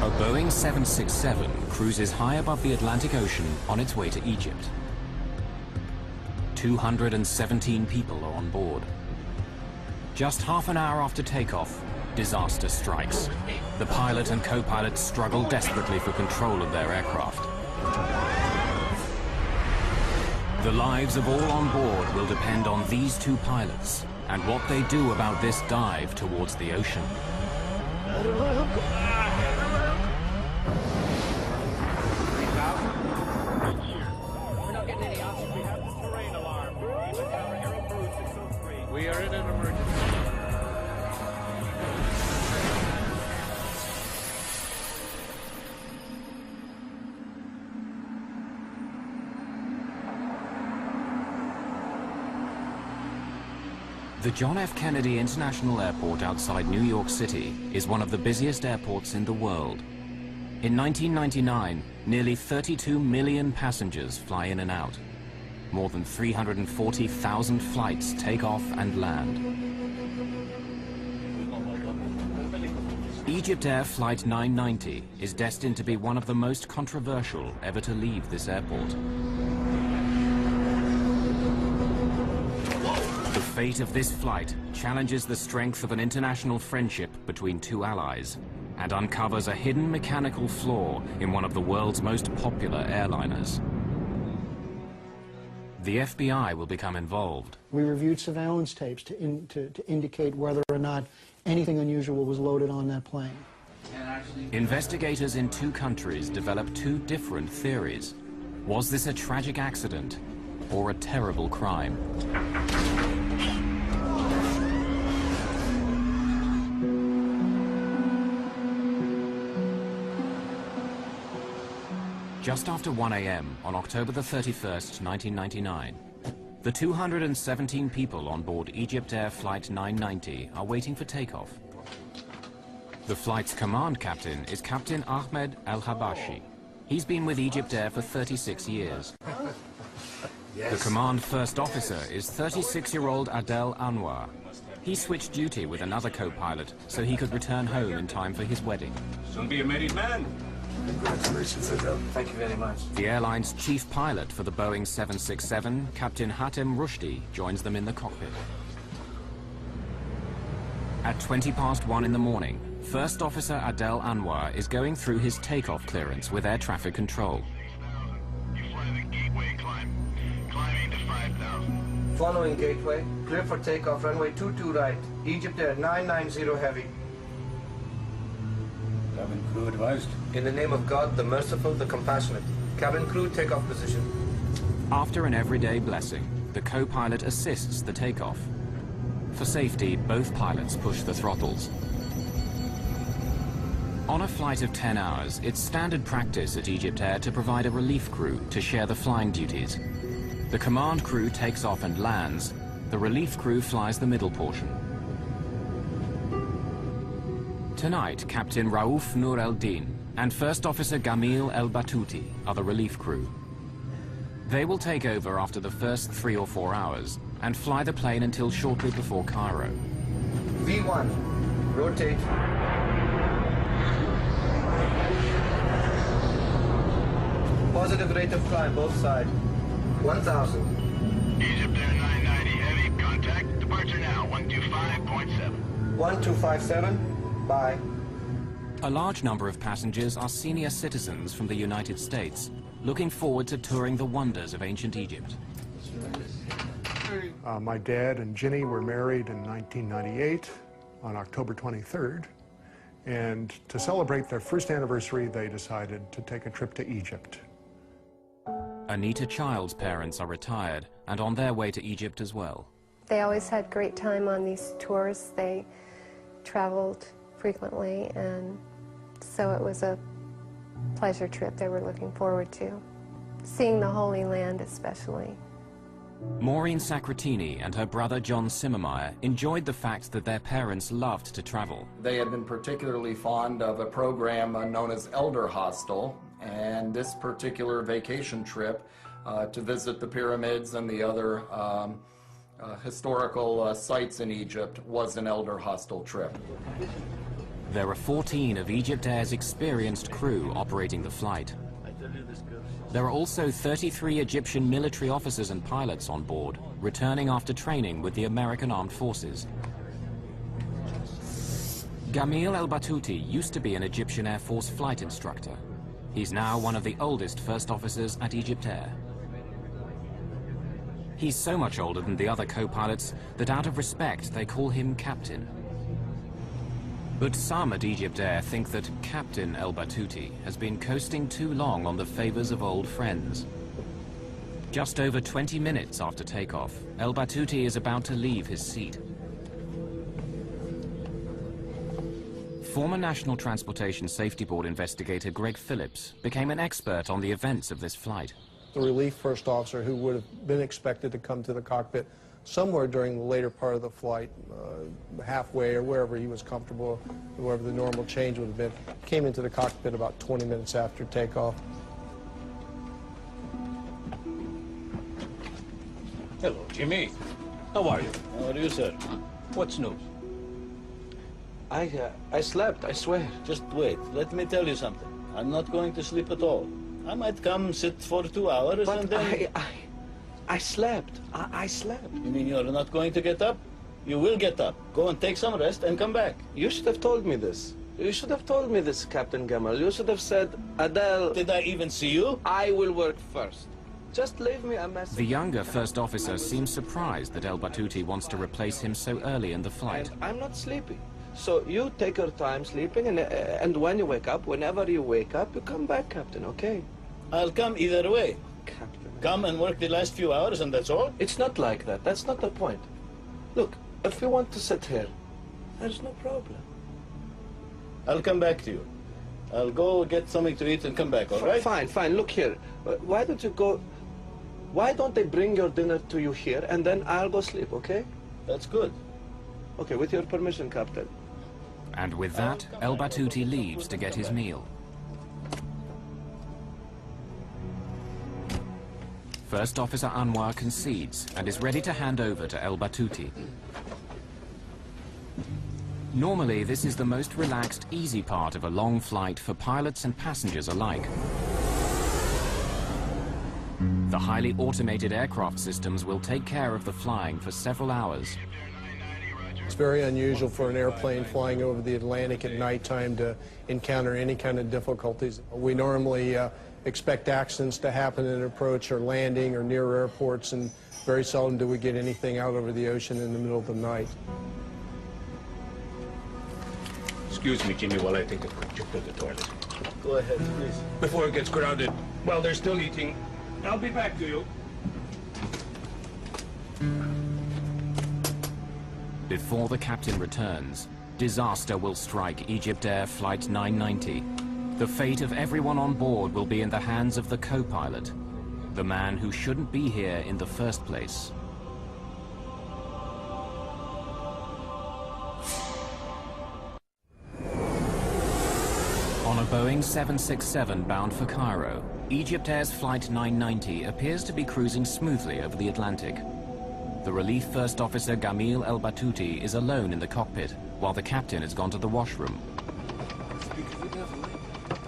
A Boeing 767 cruises high above the Atlantic Ocean on its way to Egypt. 217 people are on board. Just half an hour after takeoff, disaster strikes. The pilot and co-pilot struggle desperately for control of their aircraft. The lives of all on board will depend on these two pilots and what they do about this dive towards the ocean. We are in an emergency. The John F. Kennedy International Airport outside New York City is one of the busiest airports in the world. In 1999, nearly 32 million passengers fly in and out. More than 340,000 flights take off and land. Egypt Air Flight 990 is destined to be one of the most controversial ever to leave this airport. The fate of this flight challenges the strength of an international friendship between two allies and uncovers a hidden mechanical flaw in one of the world's most popular airliners. The FBI will become involved. We reviewed surveillance tapes to indicate whether or not anything unusual was loaded on that plane. Investigators in two countries developed two different theories. Was this a tragic accident or a terrible crime? Just after 1 a.m. on October the 31st, 1999, the 217 people on board Egypt Air Flight 990 are waiting for takeoff. The flight's command captain is Captain Ahmed Al-Habashi. He's been with Egypt Air for 36 years. The command first officer is 36-year-old Adel Anwar. He switched duty with another co-pilot so he could return home in time for his wedding. Soon be a married man. Congratulations, Adel. Thank you very much. The airline's chief pilot for the Boeing 767, Captain Hatem Rushdie, joins them in the cockpit. At 1:20 in the morning, First Officer Adel Anwar is going through his takeoff clearance with air traffic control. Following gateway, clear for takeoff, runway 22 right, Egypt Air 990 heavy. Cabin crew advised. In the name of God, the merciful, the compassionate. Cabin crew, takeoff position. After an everyday blessing, the co-pilot assists the takeoff. For safety, both pilots push the throttles. On a flight of 10 hours, it's standard practice at Egypt Air to provide a relief crew to share the flying duties. The command crew takes off and lands. The relief crew flies the middle portion. Tonight, Captain Raouf Nur el-Din and First Officer Gamil el-Batouti are the relief crew. They will take over after the first 3 or 4 hours and fly the plane until shortly before Cairo. V1, rotate. Positive rate of climb, both sides. 1,000. Egypt Air 990 heavy, contact, departure now, 125.7. 1257. Bye. A large number of passengers are senior citizens from the United States, looking forward to touring the wonders of ancient Egypt. My dad and Ginny were married in 1998 on October 23rd, and to celebrate their first anniversary, they decided to take a trip to Egypt. Anita Child's parents are retired and on their way to Egypt as well. They always had great time on these tours. They traveled frequently, and so it was a pleasure trip they were looking forward to, seeing the Holy Land especially. Maureen Sacratini and her brother John Simmermeyer enjoyed the fact that their parents loved to travel. They had been particularly fond of a program known as Elder Hostel, and this particular vacation trip to visit the pyramids and the other historical sites in Egypt was an Elder Hostel trip. There are 14 of Egypt Air's experienced crew operating the flight. There are also 33 Egyptian military officers and pilots on board, returning after training with the American Armed Forces. Gamil El-Batouti used to be an Egyptian Air Force flight instructor. He's now one of the oldest first officers at Egypt Air. He's so much older than the other co-pilots that out of respect they call him Captain. But some at Egypt Air think that Captain El-Batouti has been coasting too long on the favors of old friends. Just over 20 minutes after takeoff, El-Batouti is about to leave his seat. Former National Transportation Safety Board investigator Greg Phillips became an expert on the events of this flight. The relief first officer, who would have been expected to come to the cockpit somewhere during the later part of the flight, halfway or wherever he was comfortable, wherever the normal change would have been, came into the cockpit about 20 minutes after takeoff. Hello, Jimmy. How are you? How are you, sir? What's news? I slept, I swear. Just wait. Let me tell you something. I'm not going to sleep at all. I might come sit for 2 hours But and then... I slept. I slept. You mean you're not going to get up? You will get up. Go and take some rest and come back. You should have told me this. You should have told me this, Captain Gamal. You should have said, Adele... Did I even see you? I will work first. Just leave me a message. The younger first officer seems surprised that El-Batouti wants to replace him so early in the flight. And I'm not sleepy. So you take your time sleeping, and when you wake up, whenever you wake up, you come back, Captain, okay? I'll come either way. Captain. Come and work the last few hours and that's all? It's not like that. That's not the point. Look, if you want to sit here, there's no problem. I'll come back to you. I'll go get something to eat and come back, all right? Fine, fine. Look here. Why don't you go... Why don't they bring your dinner to you here, and then I'll go sleep, okay? That's good. Okay, with your permission, Captain. And with that, El-Batouti leaves to get his meal. First Officer Anwar concedes and is ready to hand over to El-Batouti. Normally, this is the most relaxed, easy part of a long flight for pilots and passengers alike. The highly automated aircraft systems will take care of the flying for several hours. It's very unusual for an airplane flying over the Atlantic at nighttime to encounter any kind of difficulties. We normally expect accidents to happen in approach or landing or near airports, and very seldom do we get anything out over the ocean in the middle of the night. Excuse me, Jimmy, while I take a quick trip to the toilet. Go ahead, please. Before it gets crowded, while they're still eating, I'll be back to you. Before the captain returns, disaster will strike Egypt Air Flight 990. The fate of everyone on board will be in the hands of the co-pilot, the man who shouldn't be here in the first place. On a Boeing 767 bound for Cairo, Egypt Air's Flight 990 appears to be cruising smoothly over the Atlantic. The relief first officer Gamil El-Batouti is alone in the cockpit, while the captain has gone to the washroom.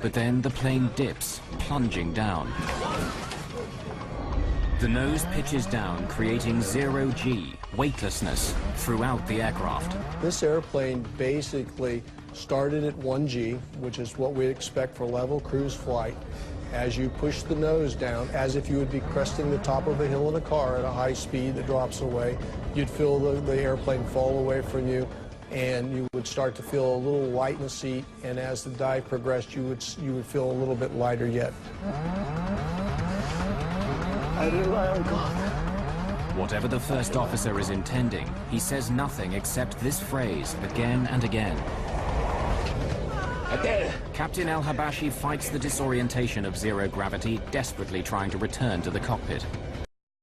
But then the plane dips, plunging down. The nose pitches down, creating zero-G, weightlessness, throughout the aircraft. This airplane basically started at 1G, which is what we expect for level cruise flight. As you push the nose down, as if you would be cresting the top of a hill in a car at a high speed that drops away, you'd feel the airplane fall away from you, and you would start to feel a little light in the seat, and as the dive progressed, you would feel a little bit lighter yet. I rely on God. Whatever the first officer is intending, he says nothing except this phrase again and again. Captain El-Habashi fights the disorientation of zero gravity, desperately trying to return to the cockpit.